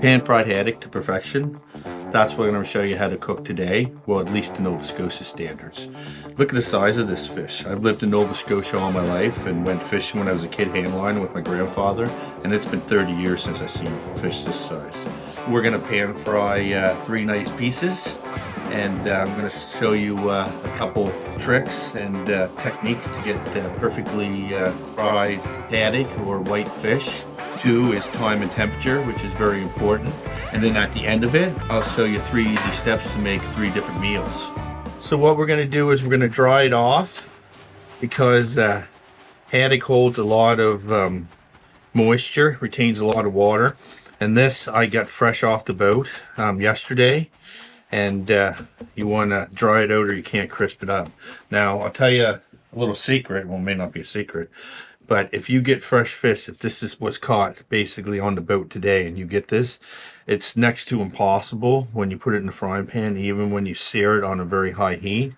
Pan fried haddock to perfection. That's what I'm going to show you how to cook today. Well, at least to Nova Scotia standards. Look at the size of this fish. I've lived in Nova Scotia all my life and went fishing when I was a kid handlining with my grandfather, and it's been 30 years since I've seen fish this size. We're going to pan fry 3 nice pieces, and I'm going to show you a couple tricks and techniques to get perfectly fried haddock or white fish. 2 is time and temperature, which is very important. And then at the end of it, I'll show you 3 easy steps to make 3 different meals. So what we're going to do is we're going to dry it off because haddock holds a lot of moisture, retains a lot of water. And this I got fresh off the boat yesterday. And you want to dry it out or you can't crisp it up. Now, I'll tell you a little secret. Well, it may not be a secret. But if you get fresh fish, if this was caught basically on the boat today and you get this, it's next to impossible when you put it in the frying pan, even when you sear it on a very high heat.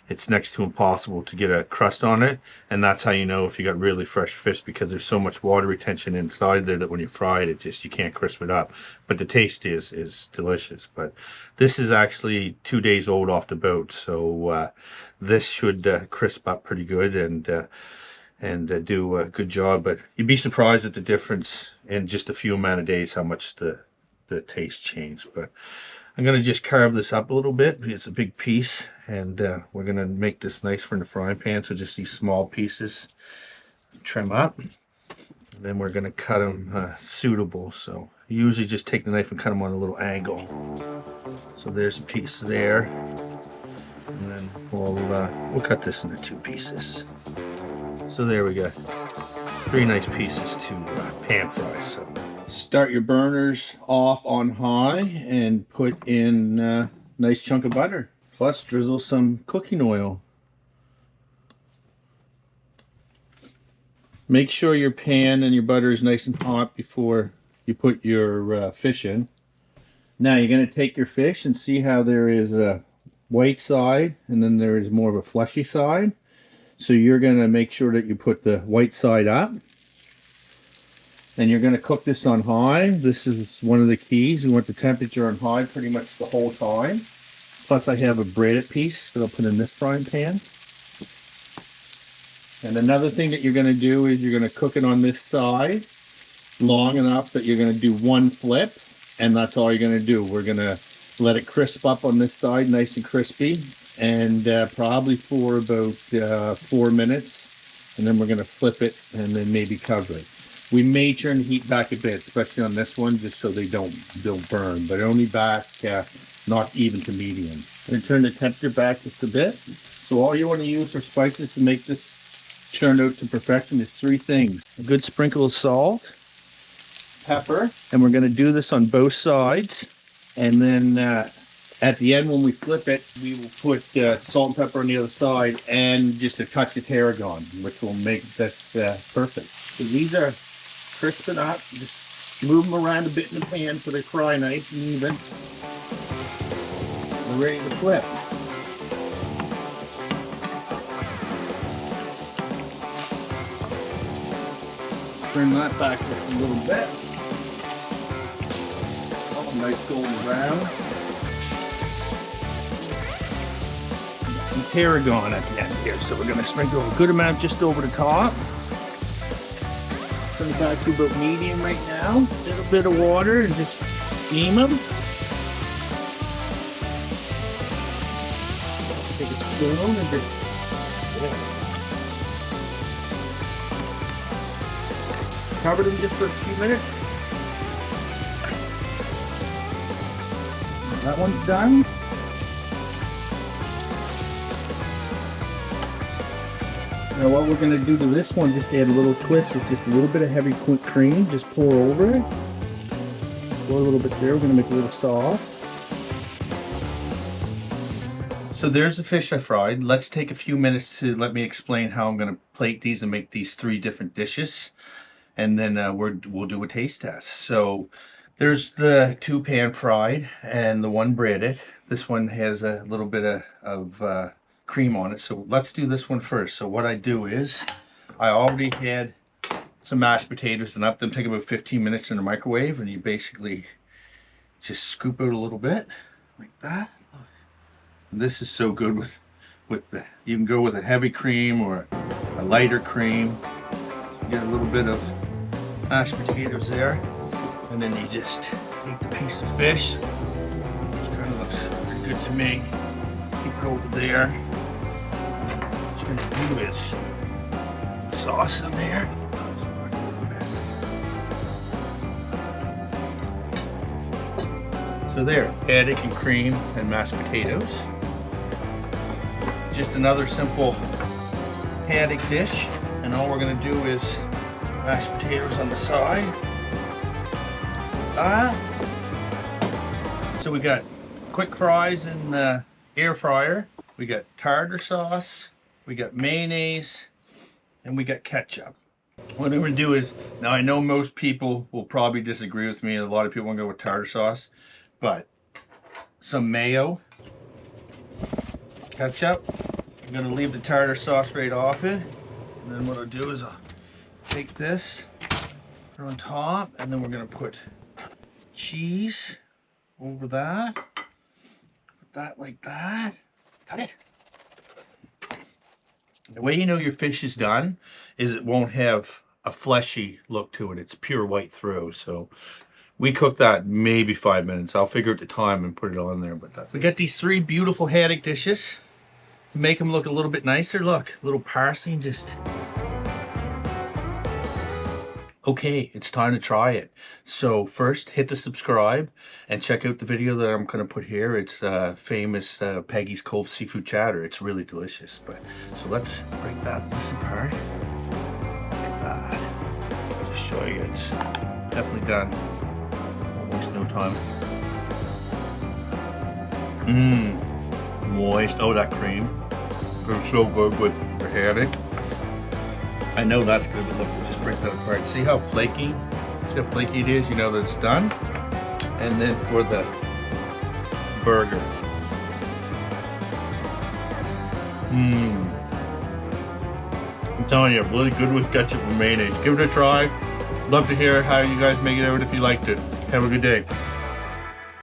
It's next to impossible to get a crust on it. And that's how you know if you got really fresh fish, because there's so much water retention inside there that when you fry it, you can't crisp it up. But the taste is delicious. But this is actually 2 days old off the boat. So this should crisp up pretty good and do a good job. But you'd be surprised at the difference in just a few amount of days how much the taste changed. But I'm going to just carve this up a little bit because it's a big piece, and we're going to make this nice for in the frying pan. So just these small pieces, trim up, and then we're going to cut them suitable. So you usually just take the knife and cut them on a little angle. So there's a piece there, and then we'll cut this into 2 pieces. So there we go, 3 nice pieces to pan fry. So start your burners off on high and put in a nice chunk of butter. Plus drizzle some cooking oil. Make sure your pan and your butter is nice and hot before you put your fish in. Now you're going to take your fish and see how there is a white side and then there is more of a fleshy side. So you're going to make sure that you put the white side up. And you're going to cook this on high. This is one of the keys. You want the temperature on high pretty much the whole time. Plus I have a braided piece that I'll put in this frying pan. And another thing that you're going to do is you're going to cook it on this side long enough that you're going to do 1 flip. And that's all you're going to do. We're going to let it crisp up on this side, nice and crispy. And probably for about 4 minutes, and then we're going to flip it and then maybe cover it. We may turn the heat back a bit, especially on this one, just so they'll burn, but only back not even to medium. And turn the temperature back just a bit. So all you want to use for spices to make this turn out to perfection is 3 things: a good sprinkle of salt, pepper, and we're going to do this on both sides, and then at the end, when we flip it, we will put salt and pepper on the other side and just a touch of tarragon, which will make this perfect. So these are crisping up. Just move them around a bit in the pan so they fry nice and even. We're ready to flip. Turn that back just a little bit. Oh, nice golden brown. Tarragon at the end here, so we're going to sprinkle a good amount just over the top. Turn it back to about medium right now. A little bit of water and just steam them. Take a spoon and just cover them just for a few minutes. That one's done. Now what we're going to do to this one, just add a little twist, is just a little bit of heavy cream, just pour over it. Pour a little bit there, we're going to make a little sauce. So there's the fish I fried. Let's take a few minutes to let me explain how I'm going to plate these and make these 3 different dishes. And then we'll do a taste test. So there's the 2 pan fried and the 1 breaded. This one has a little bit of cream on it. So let's do this one first. So what I do is I already had some mashed potatoes and up them, take about 15 minutes in the microwave, and you basically Just scoop out a little bit like that. And this is so good with the, you can go with a heavy cream or a lighter cream. You get a little bit of mashed potatoes there, and then you just take the piece of fish, which kind of looks pretty good to me. Keep it over there. What you're gonna do is sauce in there. So there, haddock and cream and mashed potatoes. Just another simple haddock dish, and all we're gonna do is mashed potatoes on the side. So we got quick fries in the air fryer. We got tartar sauce, we got mayonnaise, and we got ketchup. What I'm gonna do is, now I know most people will probably disagree with me, a lot of people wanna go with tartar sauce, but some mayo, ketchup. I'm gonna leave the tartar sauce right off it, and then what I'll do is I'll take this, put it on top, and then we're gonna put cheese over that. Put that like that. Cut it. The way you know your fish is done is it won't have a fleshy look to it. It's pure white through. So we cook that maybe 5 minutes. I'll figure out the time and put it on there. But that's. We got these 3 beautiful haddock dishes to make them look a little bit nicer. Look, a little parsley and just. Okay, it's time to try it. So first, hit the subscribe and check out the video that I'm going to put here. It's famous Peggy's Cove Seafood Chowder. It's really delicious. But so let's break this apart. Like that. Just show you it's definitely done. Almost no time. Moist. Oh, that cream goes so good with the haddock. I know that's good, but look, we'll just break that apart. See how flaky it is? You know that it's done. And then for the burger. I'm telling you, really good with ketchup and mayonnaise. Give it a try. Love to hear how you guys make it out if you liked it. Have a good day.